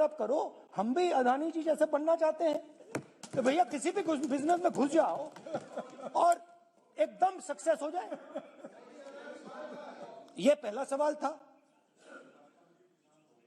Startup करो, हम भी अदानी जी जैसे बनना चाहते हैं कि भैया किसी भी बिजनेस में घुस जाओ और एकदम सक्सेस हो जाए। यह पहला सवाल था।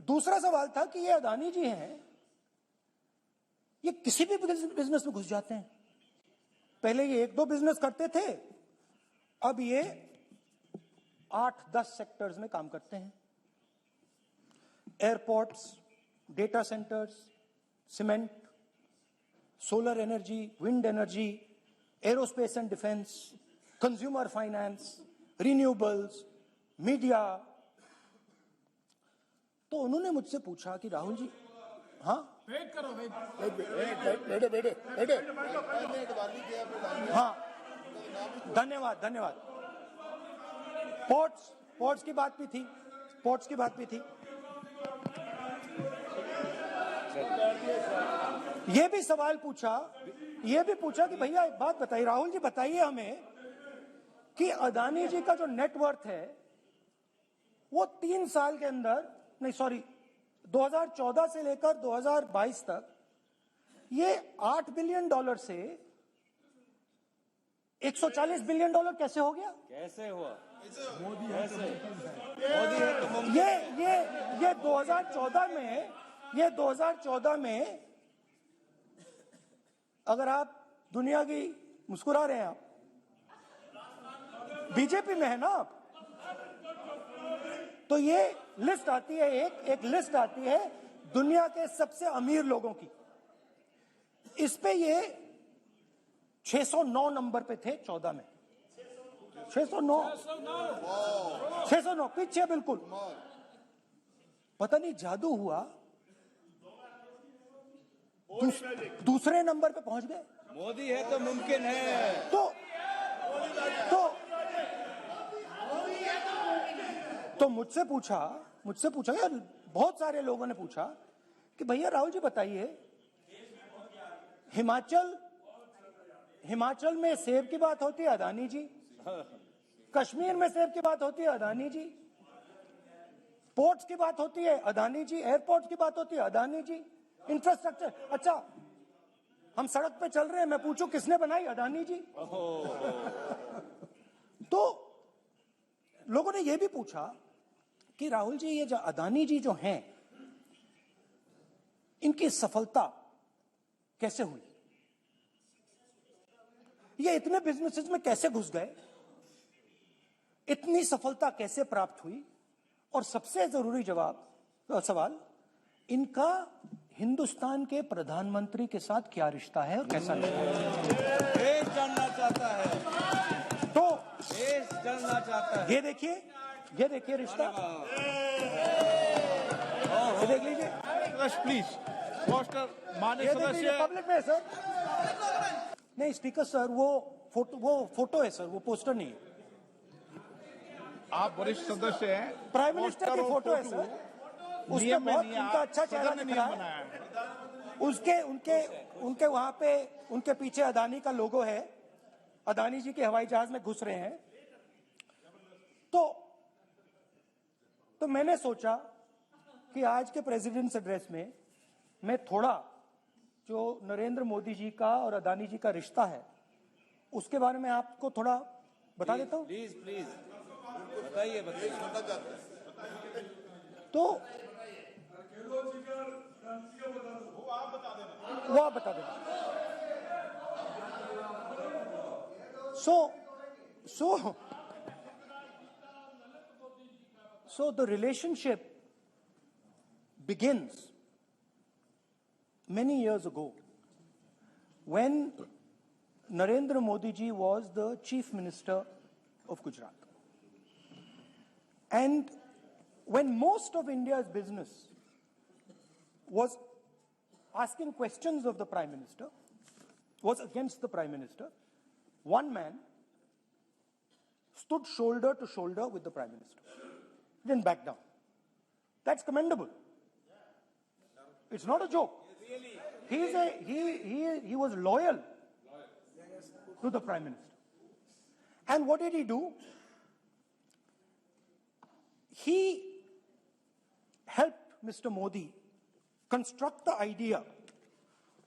दूसरा सवाल था कि ये अदानी जी हैं, ये किसी भी बिजनेस में घुस जाते हैं। पहले ये 1-2 बिजनेस करते थे, अब ये 8-10 सेक्टर्स में काम करते हैं। Airports, data centres, cement, solar energy, wind energy, aerospace and defence, consumer finance, renewables, media. तो उन्होंने मुझसे पूछा कि राहुल जी, हाँ वेट करो, बेटे हाँ, धन्यवाद। पोर्ट्स की बात भी थी। ये भी सवाल पूछा, कि भैया एक बात बताइए, राहुल जी बताइए हमें कि अदानी जी का जो नेटवर्थ है वो 3 साल के अंदर, 2014 से लेकर 2022 तक ये $8 बिलियन से $140 बिलियन कैसे हो गया? कैसे हुआ? मोदी है तो मुमकिन। ये 2014 में अगर आप दुनिया की, मुस्कुरा रहे हैं आप, बीजेपी में है ना आप, तो ये लिस्ट आती है, एक लिस्ट आती है दुनिया के सबसे अमीर लोगों की। इस पे ये 609 नंबर पे थे 14 में। 609 पीछे बिल्कुल। पता नहीं जादू हुआ, दूसरे नंबर पे पहुंच गए। मोदी है तो मुमकिन है। तो मुझसे पूछा यार, बहुत सारे लोगों ने पूछा कि भैया राहुल जी बताइए, हिमाचल में सेब की बात होती है, अदानी जी। कश्मीर में सेब की बात होती है, अदानी जी। पोर्ट्स की बात होती है, अदानी जी। एयरपोर्ट्स की बात होती है, अदानी जी। इंफ्रास्ट्रक्चर, अच्छा हम सड़क पे चल रहे हैं, मैं पूछूं किसने बनाई? अदानी जी। तो लोगों ने यह भी पूछा कि राहुल जी, ये जो अदानी जी जो हैं, इनकी सफलता कैसे हुई? ये इतने बिजनेसेस में कैसे घुस गए? इतनी सफलता कैसे प्राप्त हुई? और सबसे जरूरी सवाल, इनका हिंदुस्तान के प्रधानमंत्री के साथ क्या रिश्ता है और कैसा रिश्ता है? देश जानना चाहता है, तो देश जानना चाहता है। ये देखिए रिश्ता, ये देख लीजिए। प्लीज पोस्टर माननीय सदस्य पब्लिक में सर, नहीं स्पीकर सर, वो फोटो है सर, वो पोस्टर नहीं है। आप वरिष्ठ सदस्य हैं, प्राइम मिनिस्टर की फोटो है सर, उसके बहुत उनका अच्छा चेहरा दिख रहा है। उनके वहां पे उनके पीछे अदानी का लोगो है, अदानी जी के हवाई जहाज में घुस रहे हैं। तो मैंने सोचा कि आज के प्रेसिडेंट्स एड्रेस में मैं थोड़ा जो नरेंद्र मोदी जी का और अदानी जी का रिश्ता है उसके बारे में आपको थोड़ा बता देता हूं। प्लीज बताइए। तो वो आप बता देना। So the relationship begins many years ago when Narendra Modi ji was the Chief Minister of Gujarat. And when most of India's business was asking questions of the Prime Minister, was against the Prime Minister, one man stood shoulder to shoulder with the Prime Minister. He didn't back down. That's commendable. It's not a joke. He was loyal to the Prime Minister. And what did he do? He helped Mr. Modi construct the idea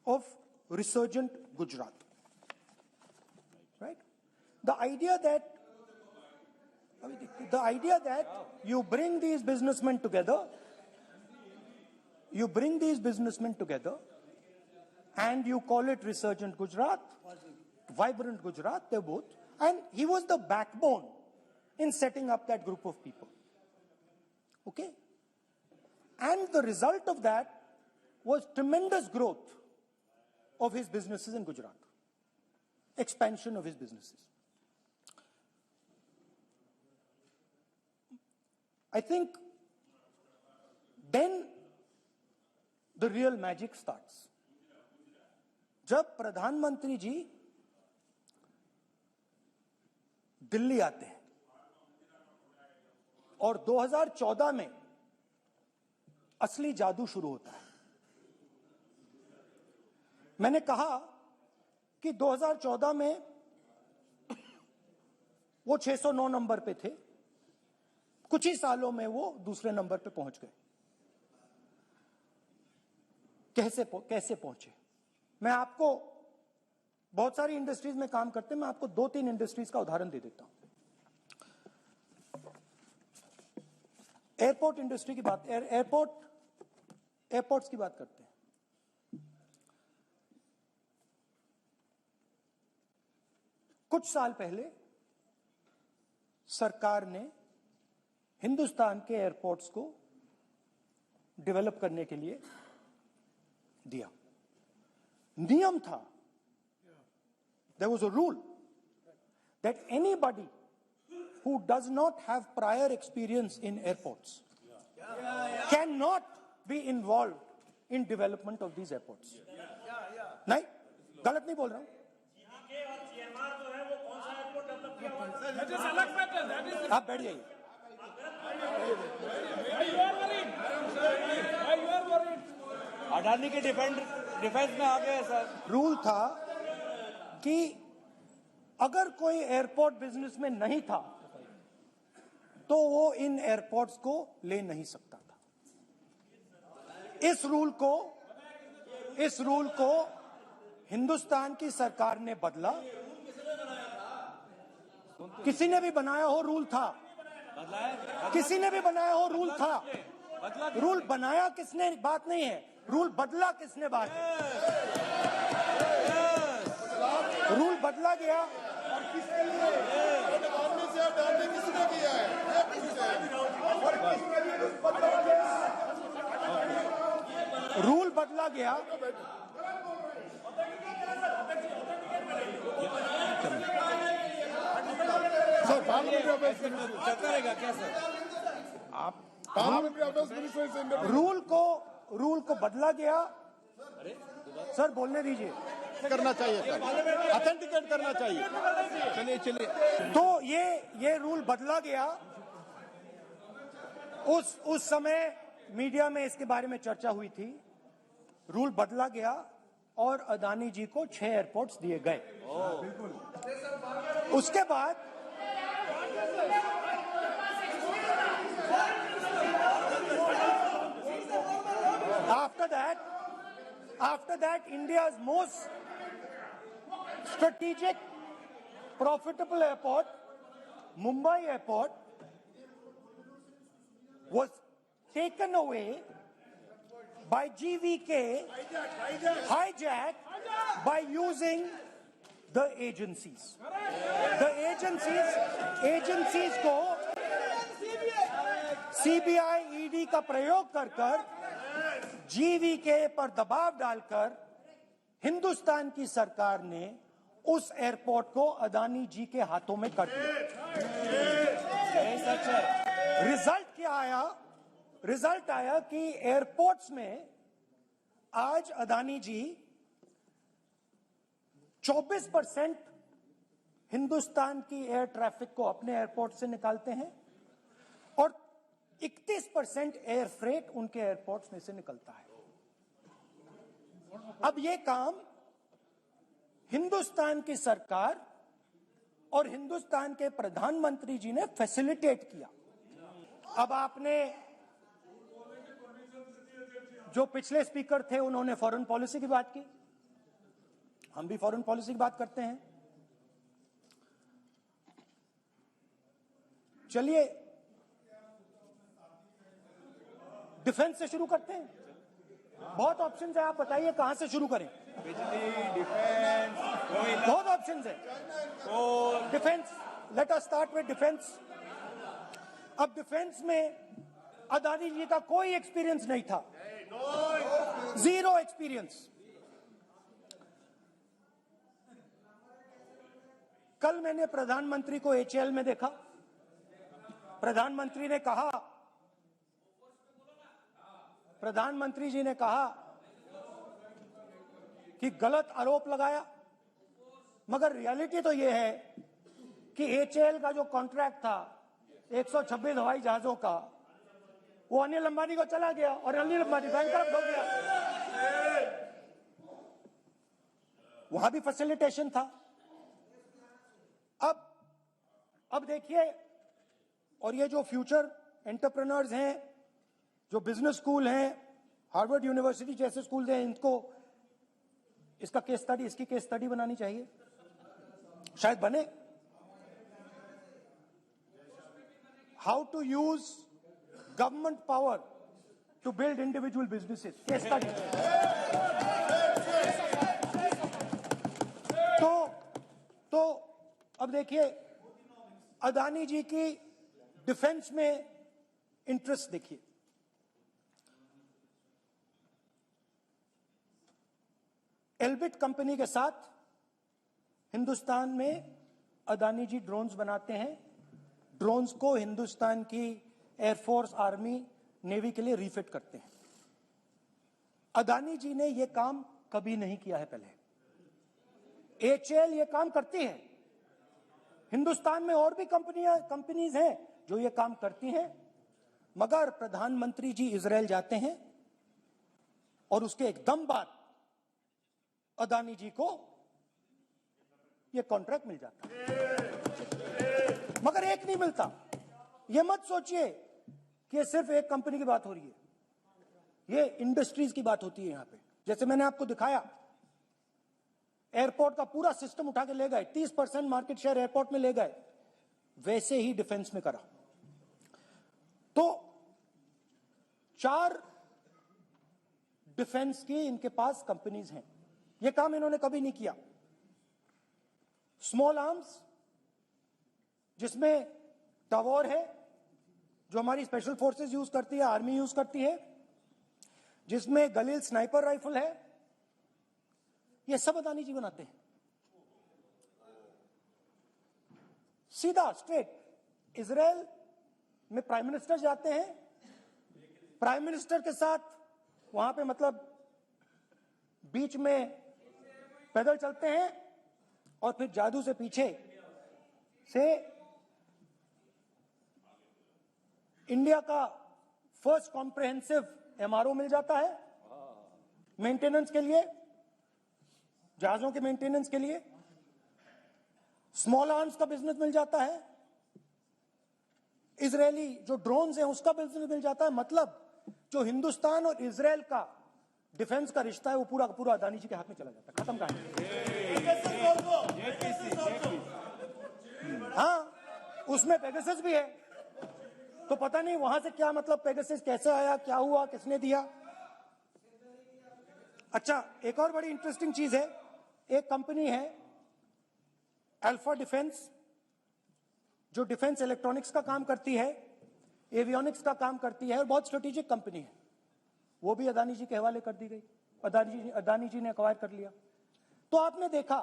of resurgent Gujarat. Right? The idea that you bring these businessmen together, and you call it resurgent Gujarat, vibrant Gujarat, they're both. And he was the backbone in setting up that group of people. Okay? And the result of that was tremendous growth of his businesses in Gujarat. Expansion of his businesses. I think then the real magic starts. जब प्रधानमंत्री जी दिल्ली आते हैं और 2014 में असली जादू शुरू होता है। मैंने कहा कि 2014 में वो 609 नंबर पे थे, कुछ ही सालों में वो दूसरे नंबर पे पहुंच गए। कैसे पहुंचे? मैं आपको, बहुत सारी इंडस्ट्रीज में काम करते हैं, मैं आपको 2-3 इंडस्ट्रीज का उदाहरण दे देता हूं। एयरपोर्ट इंडस्ट्री की बात, एयरपोर्ट्स की बात करते हैं। कुछ साल पहले सरकार ने हिंदुस्तान के एयरपोर्ट्स को डेवलप करने के लिए दिया। नियम था, there was a rule that anybody who does not have prior experience in airports cannot be involved in development of these airports. नहीं, गलत नहीं बोल रहा हूं। आप बैठ जाइए। अडानी के डिफेंस में आ गए सर। रूल था कि अगर कोई एयरपोर्ट बिजनेस में नहीं था तो वो इन एयरपोर्ट्स को ले नहीं सकता था। इस रूल को हिंदुस्तान की सरकार ने बदला। किसी ने भी बनाया हो रूल था, किसी ने भी बनाया हो रूल था। रूल बनाया किसने बात नहीं है, रूल बदला किसने बात है। रूल बदला गया और किसके लिए? किसने किया है? रूल बदला गया। सर, पार्लियामेंट्री अफेयर्स चलता रहेगा क्या सर? आप parliamentary affairs minister is in rule को बदला गया। सर बोलने दीजिए। करना चाहिए सर, ऑथेंटिकेट करना चाहिए। चलिए तो ये रूल बदला गया। उस समय मीडिया में इसके बारे में चर्चा हुई थी। रूल बदला गया और अदानी जी को 6 एयरपोर्ट्स दिए गए। उसके बाद after that India's most strategic profitable airport, Mumbai airport, was taken away by GVK, hijacked by using the agencies. The agencies को CBI, ED का प्रयोग कर GVK पर दबाव डालकर हिंदुस्तान की सरकार ने उस एयरपोर्ट को अदानी जी के हाथों में कर दिया। सच है। रिजल्ट आया कि एयरपोर्ट्स में आज अदानी जी 24% हिंदुस्तान की एयर ट्रैफिक को अपने एयरपोर्ट से निकालते हैं और 31% एयर फ्रेट उनके एयरपोर्ट्स में से निकलता है। अब ये काम हिंदुस्तान की सरकार और हिंदुस्तान के प्रधानमंत्री जी ने फैसिलिटेट किया। अब आपने जो पिछले स्पीकर थे उन्होंने फॉरेन पॉलिसी की बात की, हम भी फॉरेन पॉलिसी की बात करते हैं। चलिए डिफेंस से शुरू करते हैं, बहुत ऑप्शंस है, आप बताइए कहां से शुरू करें। बिजली, डिफेंस, कोयला, बहुत ऑप्शंस है। Coal, defence, let us start with defence. अब डिफेंस में अदानी जी का कोई एक्सपीरियंस नहीं था, जीरो एक्सपीरियंस। कल मैंने प्रधानमंत्री को एचएएल में देखा, प्रधानमंत्री जी ने कहा कि गलत आरोप लगाया, मगर रियलिटी तो यह है कि एचएएल का जो कॉन्ट्रैक्ट था 126 हवाई जहाजों का, वो अनिल अंबानी को चला गया और अनिल अंबानी बैंकरप्ट हो गया। वहां भी फैसिलिटेशन था। अब देखिए, और ये जो फ्यूचर एंटरप्रेन्योर्स हैं, जो बिजनेस स्कूल हैं, हार्वर्ड यूनिवर्सिटी जैसे स्कूल हैं, इनको इसका केस स्टडी, इसकी केस स्टडी बनानी चाहिए, शायद बने। How to use government power to build individual businesses, case study. तो अब देखिए, अदानी जी की डिफेंस में इंटरेस्ट देखिए। एल्बिट कंपनी के साथ हिंदुस्तान में अदानी जी ड्रोन्स बनाते हैं। ड्रोन्स को हिंदुस्तान की एयरफोर्स, आर्मी, नेवी के लिए रीफिट करते हैं। अदानी जी ने यह काम कभी नहीं किया है पहले। एचएएल ये काम करती है। हिंदुस्तान में और भी कंपनीज हैं जो ये काम करती हैं, मगर प्रधानमंत्री जी इजरायल जाते हैं और उसके एकदम बाद अदानी जी को ये कॉन्ट्रैक्ट मिल जाता है, मगर एक नहीं मिलता। ये मत सोचिए कि ये सिर्फ एक कंपनी की बात हो रही है, ये इंडस्ट्रीज की बात होती है यहां पे। जैसे मैंने आपको दिखाया, एयरपोर्ट का पूरा सिस्टम उठा के ले गए, 30% मार्केट शेयर एयरपोर्ट में ले गए, वैसे ही डिफेंस में करा। तो 4 डिफेंस की इनके पास कंपनीज हैं, ये काम इन्होंने कभी नहीं किया। स्मॉल आर्म्स, जिसमें टावर है जो हमारी स्पेशल फोर्सेस यूज करती है, आर्मी यूज करती है, जिसमें गलील स्नाइपर राइफल है, ये सब अदानी जी बनाते हैं। सीधा स्ट्रेट इजरायल में प्राइम मिनिस्टर जाते हैं, प्राइम मिनिस्टर के साथ वहां पे मतलब बीच में पैदल चलते हैं और फिर जादू से पीछे से इंडिया का फर्स्ट कॉम्प्रिहेंसिव एमआरओ मिल जाता है मेंटेनेंस के लिए, जहाजों के मेंटेनेंस के लिए। स्मॉल आर्म्स का बिजनेस मिल जाता है, इजरायली जो ड्रोन्स हैं उसका बिजनेस मिल जाता है। मतलब जो हिंदुस्तान और इजरायल का डिफेंस का रिश्ता है वो पूरा का पूरा अदानी जी के हाथ में चला जाता है, खत्म कहानी। हाँ, उसमें पेगासस भी है, तो पता नहीं वहां से क्या मतलब पेगासस कैसे आया, क्या हुआ, किसने दिया। अच्छा, एक और बड़ी इंटरेस्टिंग चीज है, एक कंपनी है अल्फा डिफेंस, जो डिफेंस इलेक्ट्रॉनिक्स का काम करती है, एवियोनिक्स का काम करती है, और बहुत स्ट्रेटेजिक कंपनी है। वो भी अदानी जी के हवाले कर दी गई, अदानी जी ने एक्वायर कर लिया। तो आपने देखा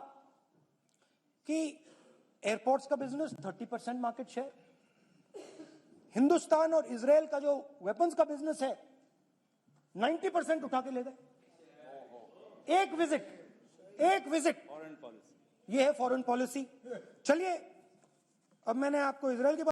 कि एयरपोर्ट्स का बिजनेस 30% मार्केट शेयर, हिंदुस्तान और इजरायल का जो वेपन्स का बिजनेस है 90% उठा के ले गए। एक विजिट, फॉरेन पॉलिसी। ये है फॉरेन पॉलिसी। चलिए, अब मैंने आपको इजरायल के